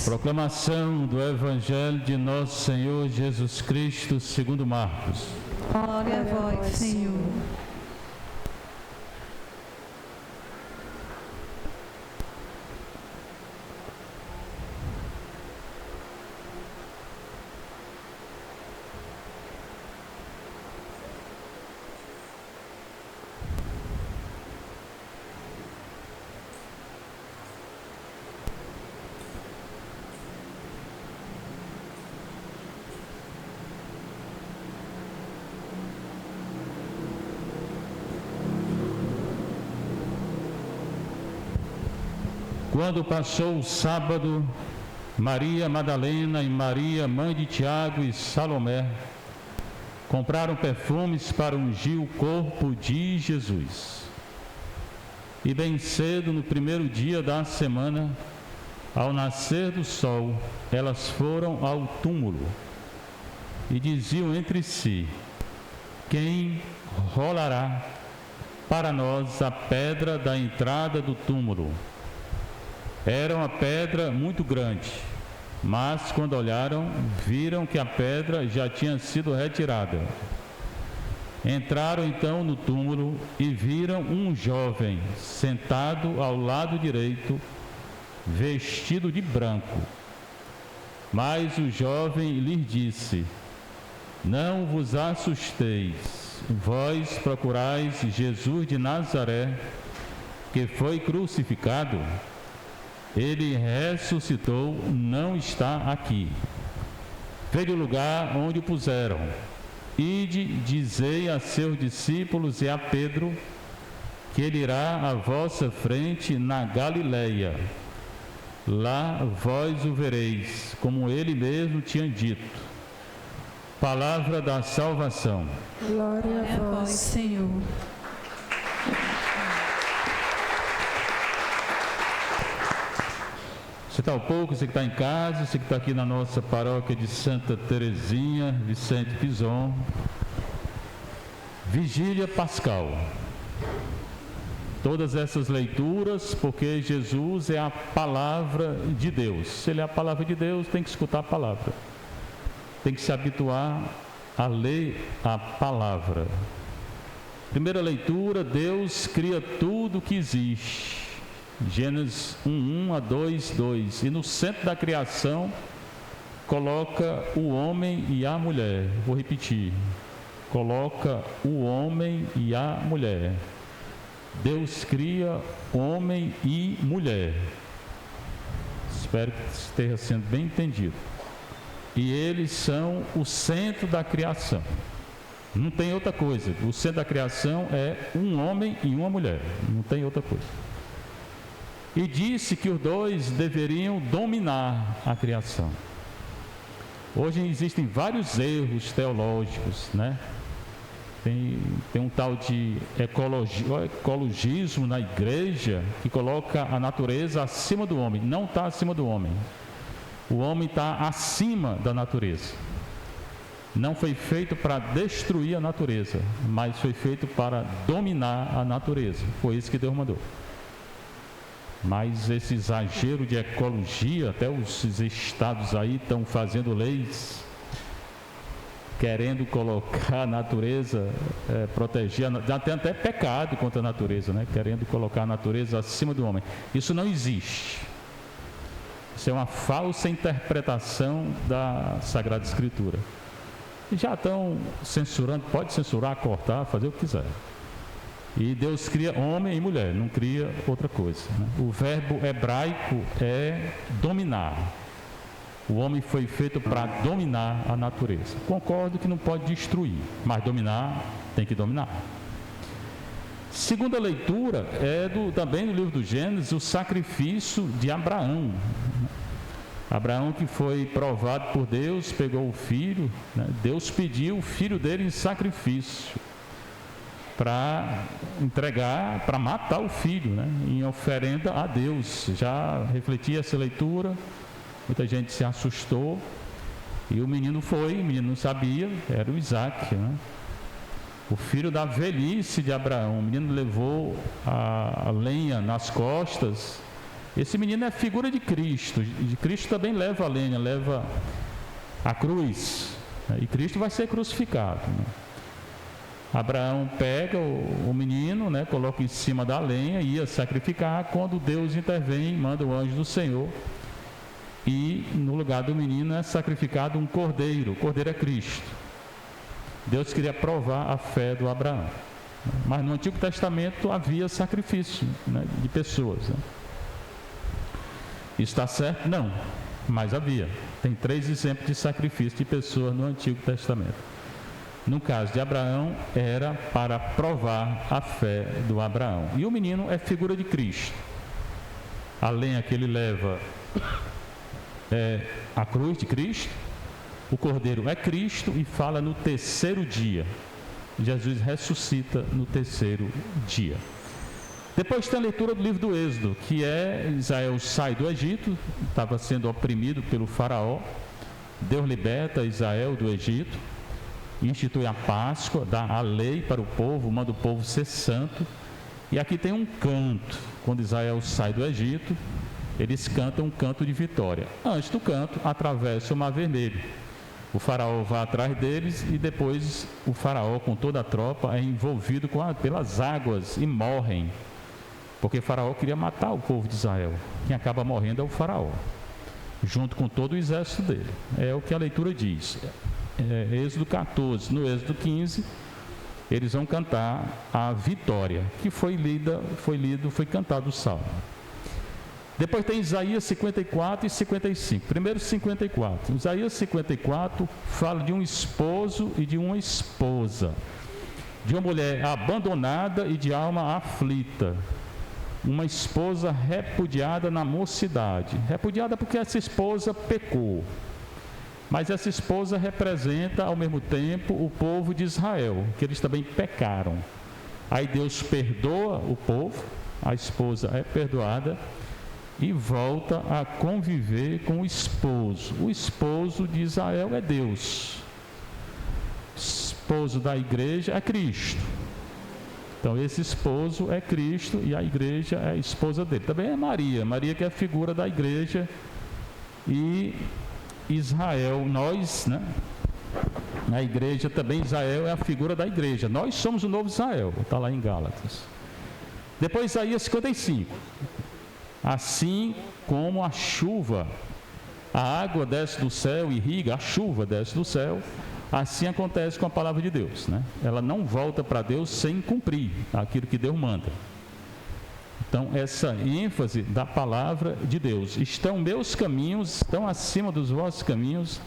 Proclamação do Evangelho de Nosso Senhor Jesus Cristo segundo Marcos. Glória a vós, Senhor. Quando passou o sábado, Maria Madalena e Maria, mãe de Tiago e Salomé, compraram perfumes para ungir o corpo de Jesus. E bem cedo, no primeiro dia da semana, ao nascer do sol, elas foram ao túmulo e diziam entre si: quem rolará para nós a pedra da entrada do túmulo? Era uma pedra muito grande, mas quando olharam, viram que a pedra já tinha sido retirada. Entraram então no túmulo e viram um jovem sentado ao lado direito, vestido de branco. Mas o jovem lhes disse: não vos assusteis, vós procurais Jesus de Nazaré, que foi crucificado. Ele ressuscitou, não está aqui. Veio o lugar onde o puseram. Ide, dizei a seus discípulos e a Pedro que ele irá à vossa frente na Galileia. Lá vós o vereis, como ele mesmo tinha dito. Palavra da salvação. Glória a vós, Senhor. Você está ao pouco, você que está em casa, você que está aqui na nossa paróquia de Santa Terezinha, Vicente Pison. Vigília Pascal. Todas essas leituras, porque Jesus é a palavra de Deus. Se ele é a palavra de Deus, tem que escutar a palavra. Tem que se habituar a ler a palavra. Primeira leitura: Deus cria tudo que existe. Gênesis 1:1 a 2:2. E no centro da criação coloca o homem e a mulher. Vou repetir: coloca o homem e a mulher. Deus cria homem e mulher. Espero que esteja sendo bem entendido. E eles são o centro da criação. Não tem outra coisa. O centro da criação é um homem e uma mulher. Não tem outra coisa. E disse que os dois deveriam dominar a criação. Hoje existem vários erros teológicos, né? Tem um tal de ecologismo na igreja que coloca a natureza acima do homem. Não está acima do homem. O homem está acima da natureza. Não foi feito para destruir a natureza, mas foi feito para dominar a natureza. Foi isso que Deus mandou. Mas esse exagero de ecologia, até os estados aí estão fazendo leis querendo colocar a natureza, proteger, já tem até pecado contra a natureza, né? Querendo colocar a natureza acima do homem. Isso não existe. Isso é uma falsa interpretação da Sagrada Escritura. E já estão censurando, pode censurar, cortar, fazer o que quiser. E Deus cria homem e mulher, não cria outra coisa, né? O verbo hebraico é dominar. O homem foi feito para dominar a natureza. Concordo que não pode destruir, mas dominar, tem que dominar. Segunda leitura é também no livro do Gênesis, o sacrifício de Abraão. Abraão, que foi provado por Deus, pegou o filho, né? Deus pediu o filho dele em sacrifício para entregar, para matar o filho, né? Em oferenda a Deus. Já refleti essa leitura, muita gente se assustou, e o menino não sabia, era o Isaac, né? O filho da velhice de Abraão. O menino levou a lenha nas costas Esse menino é a figura de Cristo. De Cristo também leva a lenha, leva a cruz, né? E Cristo vai ser crucificado, né? Abraão pega o menino, né, coloca em cima da lenha e ia sacrificar. Quando Deus intervém, manda o anjo do Senhor, e no lugar do menino é sacrificado um cordeiro. O cordeiro é Cristo. Deus queria provar a fé do Abraão. Mas no Antigo Testamento havia sacrifício, né, de pessoas, né? Isso está certo? Não, mas havia. Tem 3 exemplos de sacrifício de pessoas no Antigo Testamento. No caso de Abraão, era para provar a fé do Abraão. E o menino é figura de Cristo. A lenha que ele leva é a cruz de Cristo. O cordeiro é Cristo e fala no 3º dia. Jesus ressuscita no 3º dia. Depois tem a leitura do livro do Êxodo, que é Israel sai do Egito, estava sendo oprimido pelo faraó. Deus liberta Israel do Egito, institui a Páscoa, dá a lei para o povo, manda o povo ser santo. E aqui tem um canto. Quando Israel sai do Egito, eles cantam um canto de vitória. Antes do canto, atravessa o Mar Vermelho. O faraó vai atrás deles e depois o faraó, com toda a tropa, é envolvido pelas águas e morrem. Porque o faraó queria matar o povo de Israel. Quem acaba morrendo é o faraó, junto com todo o exército dele. É o que a leitura diz. Êxodo 14. No Êxodo 15, eles vão cantar a vitória, que foi cantado o salmo. Depois tem Isaías 54 e 55. Primeiro 54. Isaías 54 fala de um esposo e de uma esposa, de uma mulher abandonada e de alma aflita. Uma esposa repudiada na mocidade. Repudiada porque essa esposa pecou. Mas essa esposa representa ao mesmo tempo o povo de Israel, que eles também pecaram. Aí Deus perdoa o povo, a esposa é perdoada e volta a conviver com o esposo. O esposo de Israel é Deus. O esposo da igreja é Cristo. Então esse esposo é Cristo e a igreja é a esposa dele. Também é Maria. Maria que é a figura da igreja e Israel, nós, né? Na igreja também Israel é a figura da igreja. Nós somos o novo Israel, está lá em Gálatas. Depois Isaías 55. Assim como a chuva, a água desce do céu e irriga, a chuva desce do céu, assim acontece com a palavra de Deus, né? Ela não volta para Deus sem cumprir aquilo que Deus manda. Então, essa ênfase da palavra de Deus. Meus caminhos estão acima dos vossos caminhos,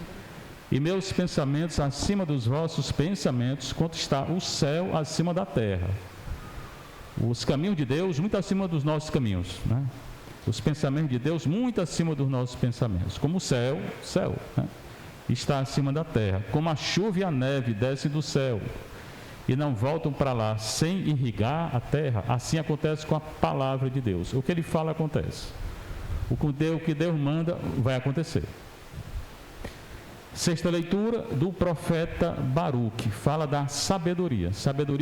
e meus pensamentos acima dos vossos pensamentos, quanto está o céu acima da terra. Os caminhos de Deus muito acima dos nossos caminhos, né? Os pensamentos de Deus muito acima dos nossos pensamentos. Como o céu, né? Está acima da terra. Como a chuva e a neve descem do céu e não voltam para lá sem irrigar a terra, assim acontece com a palavra de Deus. O que ele fala acontece. O que Deus manda vai acontecer. Sexta leitura do profeta Baruque, fala da sabedoria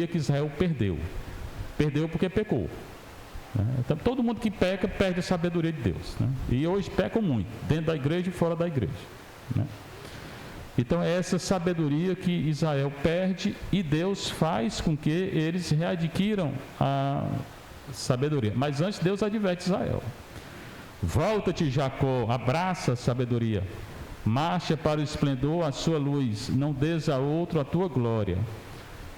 que Israel perdeu. Perdeu porque pecou. Então, todo mundo que peca, perde a sabedoria de Deus, né? E hoje pecam muito, dentro da igreja e fora da igreja, né? Então é essa sabedoria que Israel perde e Deus faz com que eles readquiram a sabedoria. Mas antes Deus adverte Israel: volta-te, Jacó, abraça a sabedoria, marcha para o esplendor a sua luz, não des a outro a tua glória,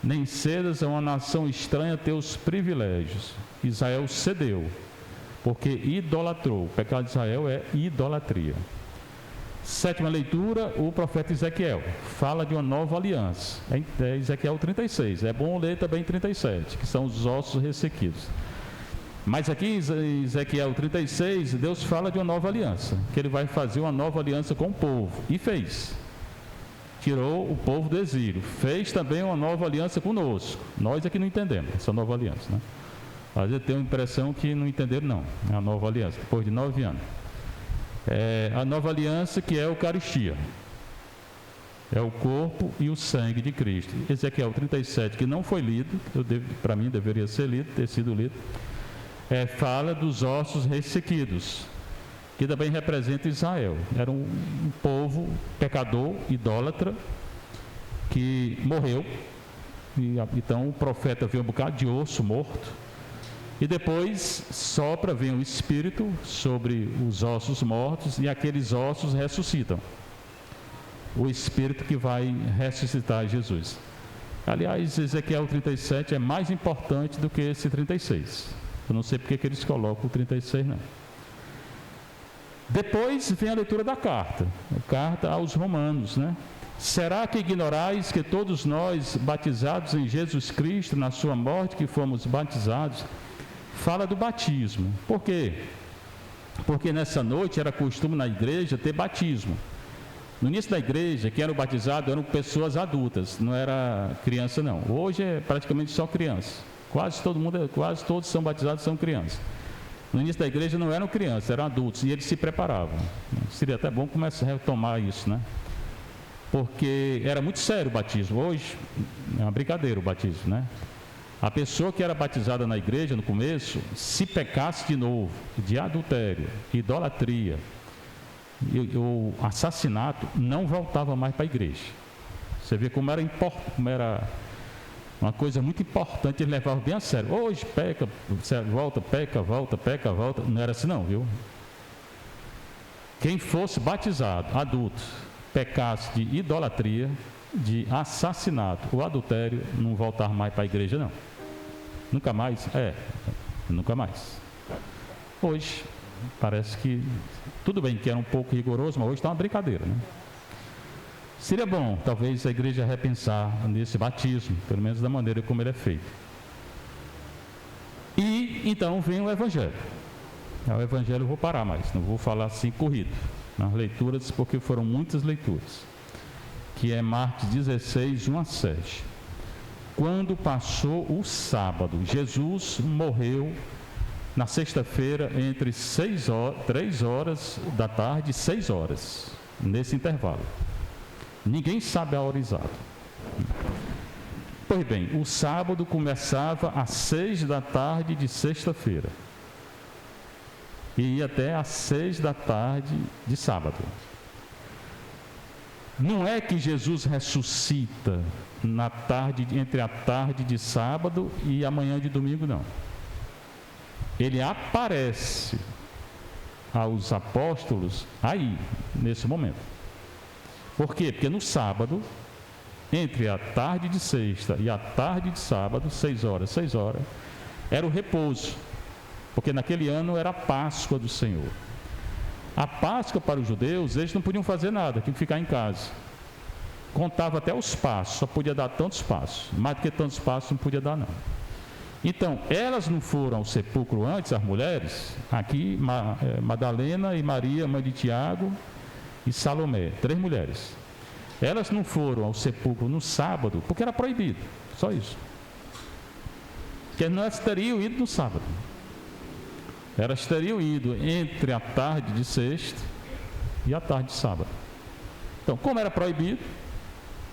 nem cedas a uma nação estranha teus privilégios. Israel cedeu, porque idolatrou. O pecado de Israel é idolatria. Sétima leitura, o profeta Ezequiel fala de uma nova aliança. É Ezequiel 36, é bom ler também 37, que são os ossos ressequidos. Mas aqui em Ezequiel 36, Deus fala de uma nova aliança, que ele vai fazer uma nova aliança com o povo, e fez. Tirou o povo do exílio, fez também uma nova aliança conosco. Nós é que não entendemos essa nova aliança, né? Às vezes tem a impressão que não entenderam, não. É a nova aliança, depois de 9 anos. É a nova aliança, que é a Eucaristia. É o corpo e o sangue de Cristo. Ezequiel 37, que não foi lido, para mim deveria ser lido, ter sido lido. fala dos ossos ressequidos, que também representa Israel. Era um povo pecador, idólatra, que morreu. E, então o profeta vê um bocado de osso morto, e depois sopra, vem o Espírito sobre os ossos mortos, e aqueles ossos ressuscitam. O Espírito que vai ressuscitar Jesus. Aliás, Ezequiel 37 é mais importante do que esse 36. Eu não sei porque que eles colocam o 36, não. Depois vem a leitura da carta, a carta aos Romanos, né? Será que ignorais que todos nós, batizados em Jesus Cristo, na sua morte, que fomos batizados, fala do batismo. Por quê? Porque nessa noite era costume na igreja ter batismo. No início da igreja, quem era batizado eram pessoas adultas, não era criança não. Hoje é praticamente só criança. Quase todos são batizados, são crianças. No início da igreja não eram crianças, eram adultos, e eles se preparavam. Seria até bom começar a retomar isso, né? Porque era muito sério o batismo. Hoje é uma brincadeira o batismo, né? A pessoa que era batizada na igreja no começo, se pecasse de novo, de adultério, idolatria, o assassinato, não voltava mais para a igreja. Você vê como era uma coisa muito importante, ele levava bem a sério. Hoje peca, volta, peca, volta, peca, volta. Não era assim não, viu? Quem fosse batizado, adulto, pecasse de idolatria, de assassinato ou adultério, não voltava mais para a igreja não. Nunca mais? Nunca mais. Hoje, parece que, tudo bem que era um pouco rigoroso, mas hoje está uma brincadeira, né? Seria bom, talvez, a igreja repensar nesse batismo, pelo menos da maneira como ele é feito. E, então, vem o Evangelho. O Evangelho eu vou parar mais, não vou falar assim corrido, nas leituras, porque foram muitas leituras. Que é Marcos 16, 1 a 7. Quando passou o sábado, Jesus morreu na sexta-feira entre 3 horas da tarde e 6 horas, nesse intervalo. Ninguém sabe a hora exata. Pois bem, o sábado começava às 6 da tarde de sexta-feira e ia até às 6 da tarde de sábado. Não é que Jesus ressuscita na tarde, entre a tarde de sábado e a manhã de domingo, não. Ele aparece aos apóstolos aí, nesse momento. Por quê? Porque no sábado, entre a tarde de sexta e a tarde de sábado, 6 horas, era o repouso. Porque naquele ano era a Páscoa do Senhor. A Páscoa para os judeus, eles não podiam fazer nada, tinham que ficar em casa. Contava até os passos, só podia dar tantos passos. Mais do que tantos passos não podia dar não. Então, elas não foram ao sepulcro antes, as mulheres, aqui Madalena e Maria, mãe de Tiago e Salomé, 3 mulheres. Elas não foram ao sepulcro no sábado, porque era proibido, só isso. Porque elas teriam ido no sábado. Elas teriam ido entre a tarde de sexta e a tarde de sábado. Então, como era proibido,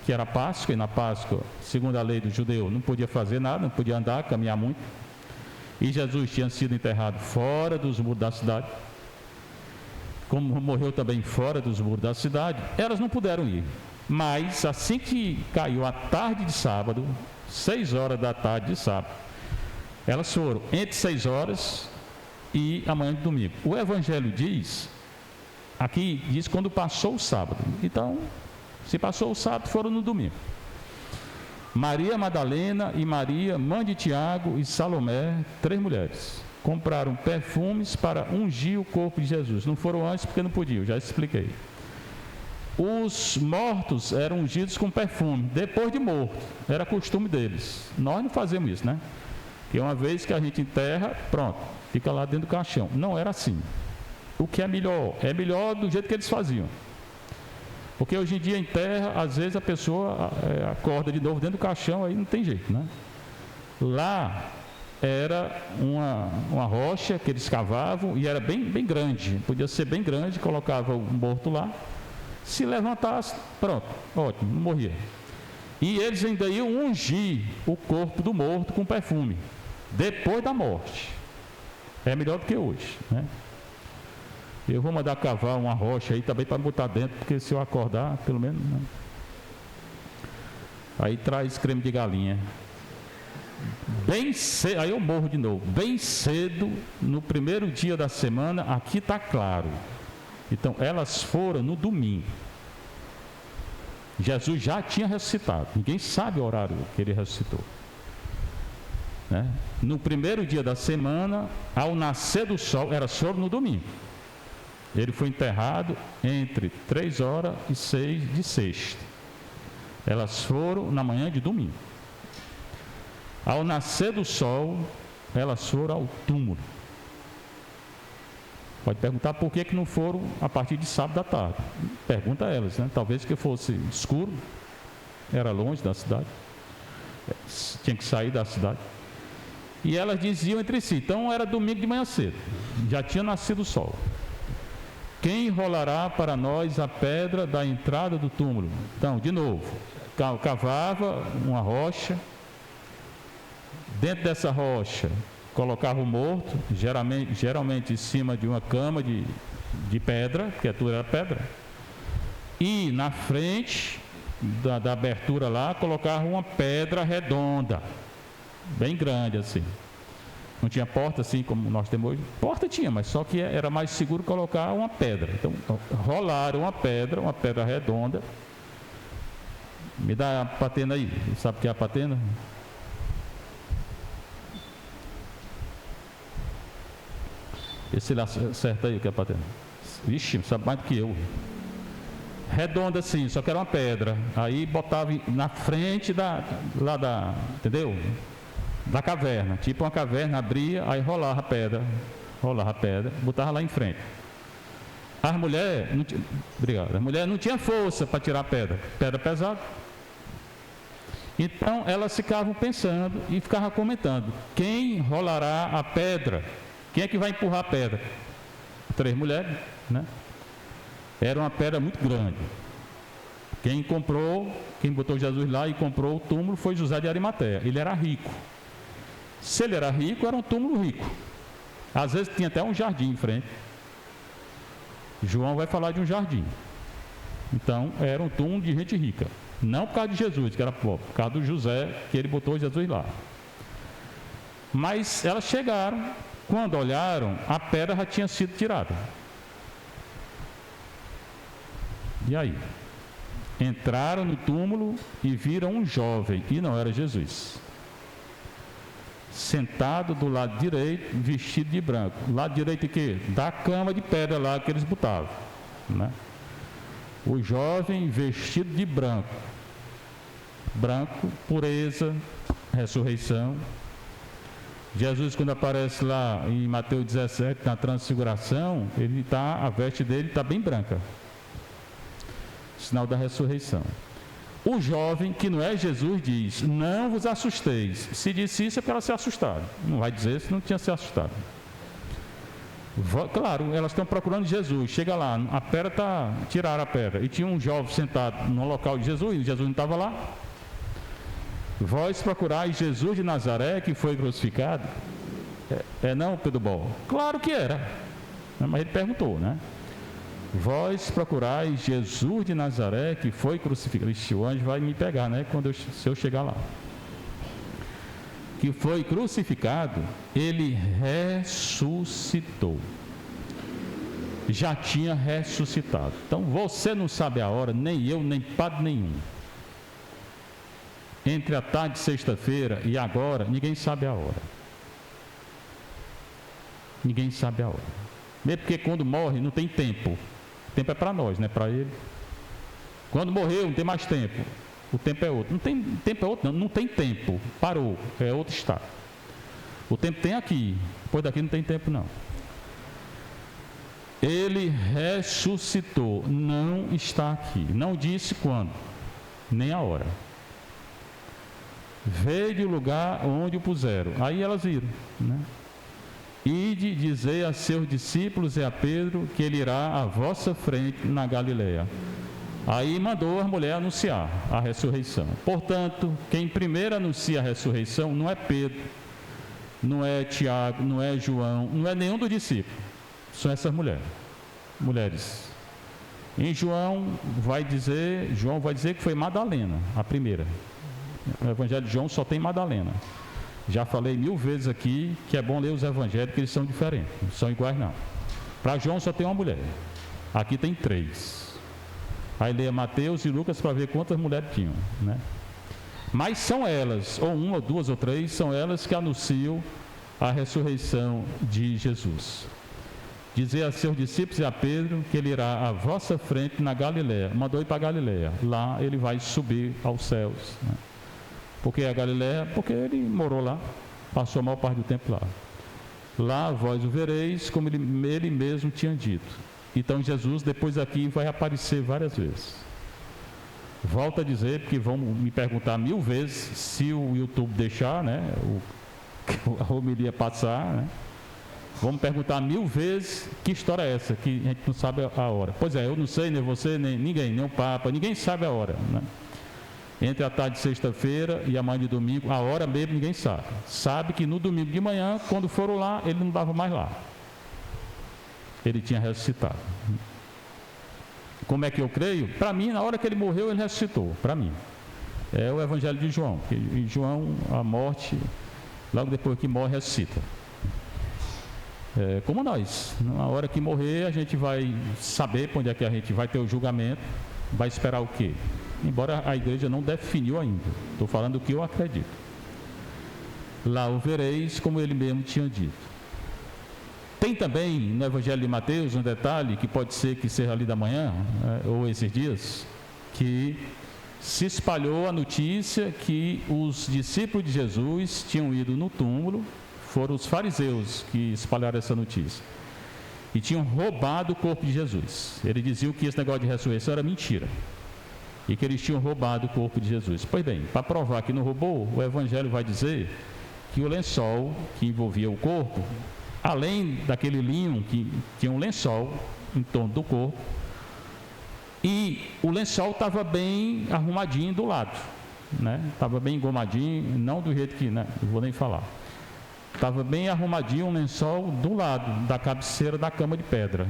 que era Páscoa, e na Páscoa, segundo a lei do judeu, não podia fazer nada, não podia andar, caminhar muito, e Jesus tinha sido enterrado fora dos muros da cidade, como morreu também fora dos muros da cidade, elas não puderam ir. Mas, assim que caiu a tarde de sábado, 6 horas da tarde de sábado, elas foram entre 6 horas e a manhã de domingo. O Evangelho diz, aqui diz quando passou o sábado. Então, se passou o sábado, foram no domingo. Maria Madalena e Maria, mãe de Tiago e Salomé, 3 mulheres, compraram perfumes para ungir o corpo de Jesus. Não foram antes porque não podiam, já expliquei. Os mortos eram ungidos com perfume, depois de morto, era costume deles. Nós não fazemos isso, né? Porque uma vez que a gente enterra, pronto, fica lá dentro do caixão. Não era assim. O que é melhor do jeito que eles faziam. Porque hoje em dia enterra, às vezes a pessoa acorda de novo dentro do caixão, aí não tem jeito, né? Lá era uma rocha que eles cavavam e era bem, bem grande, podia ser bem grande, colocava o morto lá, se levantasse, pronto, ótimo, não morria. E eles ainda iam ungir o corpo do morto com perfume, depois da morte. É melhor do que hoje, né? Eu vou mandar cavar uma rocha aí também para botar dentro, porque se eu acordar, pelo menos, né? Aí traz creme de galinha. Bem cedo, aí eu morro de novo. Bem cedo, no primeiro dia da semana, aqui está claro. Então, elas foram no domingo. Jesus já tinha ressuscitado. Ninguém sabe o horário que ele ressuscitou, né? No primeiro dia da semana, ao nascer do sol, era só no domingo. Ele foi enterrado entre 3 horas e 6 de sexta. Elas foram na manhã de domingo. Ao nascer do sol, elas foram ao túmulo. Pode perguntar por que não foram a partir de sábado à tarde. Pergunta a elas, né? Talvez que fosse escuro, era longe da cidade, tinha que sair da cidade. E elas diziam entre si, então era domingo de manhã cedo, já tinha nascido o sol. Quem enrolará para nós a pedra da entrada do túmulo? Então, de novo, cavava uma rocha, dentro dessa rocha colocava o morto, geralmente em cima de uma cama de pedra, porque tudo era pedra, e na frente da abertura lá colocava uma pedra redonda, bem grande assim. Não tinha porta assim como nós temos hoje. Porta tinha, mas só que era mais seguro colocar uma pedra. Então rolaram uma pedra redonda. Me dá a patena aí. Sabe o que é a patena? Esse lá acerta aí o que é a patena. Vixe, sabe mais do que eu. Redonda assim, só que era uma pedra. Aí botava na frente entendeu? Da caverna, tipo uma caverna, abria, aí rolava a pedra, botava lá em frente. As mulheres não tinham força para tirar a pedra pesada. Então elas ficavam pensando e ficavam comentando: quem rolará a pedra? Quem é que vai empurrar a pedra? 3 mulheres, né? Era uma pedra muito grande. Quem botou Jesus lá e comprou o túmulo foi José de Arimateia. Ele era rico. Se ele era rico, era um túmulo rico. Às vezes tinha até um jardim em frente. João vai falar de um jardim. Então, era um túmulo de gente rica. Não por causa de Jesus, que era pobre, por causa do José, que ele botou Jesus lá. Mas elas chegaram, quando olharam, a pedra já tinha sido tirada. E aí? Entraram no túmulo e viram um jovem, e não era Jesus, sentado do lado direito, vestido de branco. Lado direito de quê? Da cama de pedra lá que eles botavam, né? O jovem vestido de branco. Branco, pureza, ressurreição. Jesus, quando aparece lá em Mateus 17, na transfiguração, a veste dele está bem branca. Sinal da ressurreição. O jovem, que não é Jesus, diz: não vos assusteis. Se disse isso é porque elas se assustaram. Não vai dizer se não tinha se assustado. Claro, elas estão procurando Jesus. Chega lá, a pedra tiraram a pedra. E tinha um jovem sentado no local de Jesus, e Jesus não estava lá. Vós procurais Jesus de Nazaré, que foi crucificado? Não, Pedro Bol? Claro que era. Mas ele perguntou, né? Vós procurais Jesus de Nazaré, que foi crucificado. Ixi, o anjo vai me pegar, né? Se eu chegar lá. Que foi crucificado, ele ressuscitou. Já tinha ressuscitado. Então você não sabe a hora, nem eu, nem padre nenhum. Entre a tarde de sexta-feira e agora, ninguém sabe a hora. Ninguém sabe a hora. Mesmo porque quando morre não tem tempo. O tempo é para nós, não é para ele. Quando morreu não tem mais tempo. O tempo é outro. Não tem tempo, é outro, não tem tempo. Parou, é outro estado. O tempo tem aqui, depois daqui não tem tempo não. Ele ressuscitou, não está aqui. Não disse quando, nem a hora. Veio do lugar onde o puseram. Aí elas viram, né? Ide dizer a seus discípulos e a Pedro que ele irá à vossa frente na Galileia. Aí mandou a mulher anunciar a ressurreição. Portanto, quem primeiro anuncia a ressurreição não é Pedro, não é Tiago, não é João, não é nenhum dos discípulos. São essas mulheres. Em João vai dizer que foi Madalena, a primeira. No Evangelho de João só tem Madalena. Já falei 1000 vezes aqui que é bom ler os evangelhos, que eles são diferentes, não são iguais não. Para João só tem uma mulher, aqui tem 3. Aí leia Mateus e Lucas para ver quantas mulheres tinham, né? Mas são elas, ou 1, ou 2, ou 3, são elas que anunciam a ressurreição de Jesus. Dizer a seus discípulos e a Pedro que ele irá à vossa frente na Galiléia. Mandou ir para a Galiléia. Lá ele vai subir aos céus, né? Porque a Galiléia, porque ele morou lá, passou a maior parte do tempo lá. Lá vós o vereis, como ele mesmo tinha dito. Então Jesus depois aqui vai aparecer várias vezes. Volto a dizer, porque vão me perguntar 1000 vezes, se o YouTube deixar, né, a homilia passar, né? Vão me perguntar 1000 vezes que história é essa, que a gente não sabe a hora. Pois é, eu não sei, nem você, nem ninguém, nem o Papa, ninguém sabe a hora, né? Entre a tarde de sexta-feira e a manhã de domingo, a hora mesmo ninguém sabe. Sabe que no domingo de manhã, quando foram lá, ele não estava mais lá. Ele tinha ressuscitado. Como é que eu creio? Para mim, na hora que ele morreu, ele ressuscitou. Para mim. É o Evangelho de João. Porque em João, a morte, logo depois que morre, ressuscita. Como nós. Na hora que morrer, a gente vai saber para onde é que a gente vai ter o julgamento. Vai esperar o quê? Embora a igreja não definiu ainda. Estou falando o que eu acredito. Lá o vereis, como ele mesmo tinha dito. Tem também no Evangelho de Mateus um detalhe, que pode ser que seja ali da manhã, ou esses dias, que se espalhou a notícia que os discípulos de Jesus tinham ido no túmulo. Foram os fariseus que espalharam essa notícia. E tinham roubado o corpo de Jesus. Eles diziam que esse negócio de ressurreição era mentira. E que eles tinham roubado o corpo de Jesus. Pois bem, para provar que não roubou, o Evangelho vai dizer que o lençol que envolvia o corpo, além daquele linho que tinha um lençol em torno do corpo, e o lençol estava bem arrumadinho do lado, né? Estava bem engomadinho, não do jeito que, né? Não vou nem falar. Estava bem arrumadinho um lençol do lado da cabeceira da cama de pedra.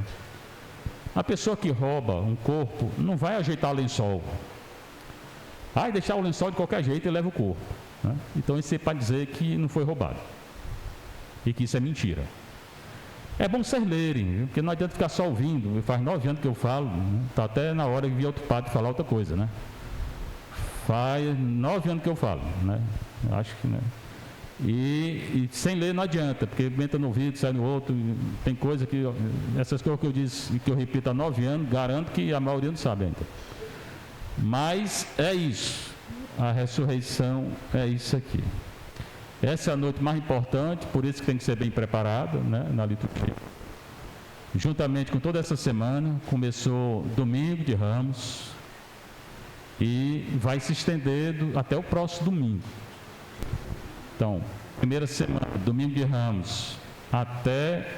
A pessoa que rouba um corpo não vai ajeitar o lençol. Vai deixar o lençol de qualquer jeito e leva o corpo, né? Então isso é para dizer que não foi roubado. E que isso é mentira. É bom vocês lerem, viu? Porque não adianta ficar só ouvindo. Faz 9 anos que eu falo, né? Está até na hora de vir outro padre falar outra coisa, né? Faz 9 anos que eu falo, né? Eu acho que, né? E sem ler não adianta, porque entra no ouvido, sai no outro. Tem coisa que, essas coisas que eu disse, que eu repito há 9 anos, garanto que a maioria não sabe ainda. Mas é isso, a ressurreição é isso aqui. Essa é a noite mais importante, por isso que tem que ser bem preparada, né, na liturgia. Juntamente com toda essa semana, começou domingo de Ramos e vai se estendendo até o próximo domingo. Então, primeira semana, domingo de Ramos, até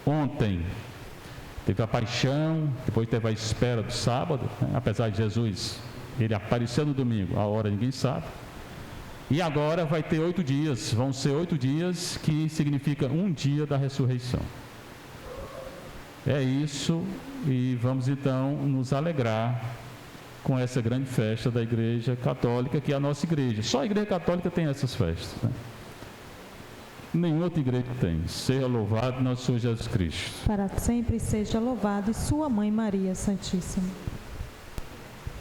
ontem, teve a paixão, depois teve a espera do sábado, né? Apesar de Jesus, ele apareceu no domingo, a hora ninguém sabe. E agora vai ter 8 dias, vão ser 8 dias, que significa um dia da ressurreição. É isso, e vamos então nos alegrar com essa grande festa da Igreja Católica, que é a nossa igreja. Só a Igreja Católica tem essas festas, né? Nenhuma outra igreja tem. Seja louvado nosso Senhor Jesus Cristo. Para sempre seja louvado e sua Mãe Maria Santíssima.